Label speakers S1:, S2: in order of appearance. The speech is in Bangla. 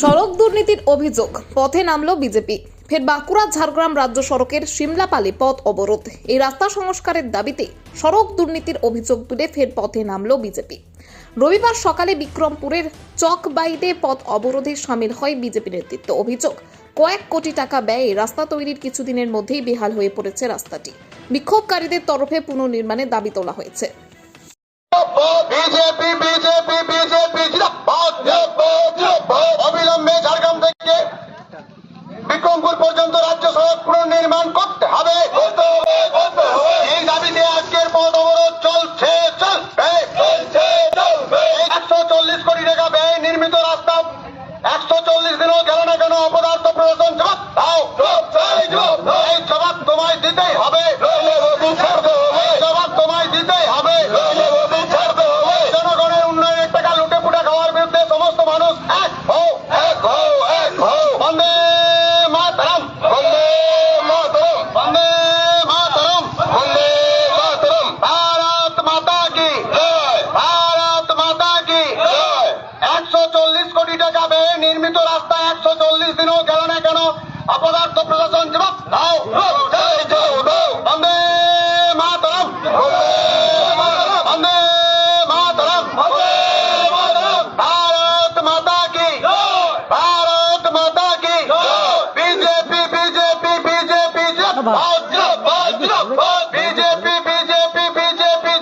S1: সড়ক দুর্নীতির অভিযোগ, পথে নামলো বিজেপি। ফের বাঁকুড়া ঝাড়গ্রাম রাজ্য সড়কের সিমলাপালি পথ অবরোধ। এই রাস্তা সংস্কারের দাবিতে সড়ক দুর্নীতির অভিযোগ তুলে ফের পথে নামলো বিজেপি। রবিবার সকালে বিক্রমপুরের চকবাইতে পথ অবরোধে সামিল হয় বিজেপি নেতৃত্ব। অভিযোগ, কয়েক কোটি টাকা ব্যয়ে রাস্তা তৈরির কিছুদিনের মধ্যেই বেহাল হয়ে পড়েছে রাস্তাটি। বিক্ষোভকারীদের তরফে পুনর্নির্মাণের দাবি তোলা হয়েছে।
S2: বিজেপি বিজেপি বিজেপি অবিলম্বে ঝাড়গ্রাম থেকে বিক্রমপুর পর্যন্ত রাজ্য সড়ক পুনর্নির্মাণ করতে হবে। এই দাবিতে আজকের পথ অবরোধ চলছে। 140 কোটি টাকা ব্যয় নির্মিত রাস্তা 140 দিনও গেল না কেন? অপদার্থ প্রশাসন জবাব দাও। এই জবাব তোমায় দিতেই হবে। জবাব তোমায় দিতেই হবে। জনগণের উন্নয়নের টাকা লুটে পুটে খাওয়ার বিরুদ্ধে সমস্ত মানুষ এক হও, এক হও, এক হও। বন্দে মাতরম, বন্দে মাতরম, বন্দে মাতরম, বন্দে মাতরম। ভারত মাতা কি জয়, ভারত মাতা কি জয়। 140 কোটি টাকা ব্যয়ে নির্মিত রাস্তা 140 দিনও গেল না কেন? অপদার্থ প্রশাসন জবাব দাও। বন্দে মাতরম, বন্দে মাতরম, ভারত মাতা কি জয়, ভারত মাতা কি জয়। BJP BJP BJP BJP BJP BJP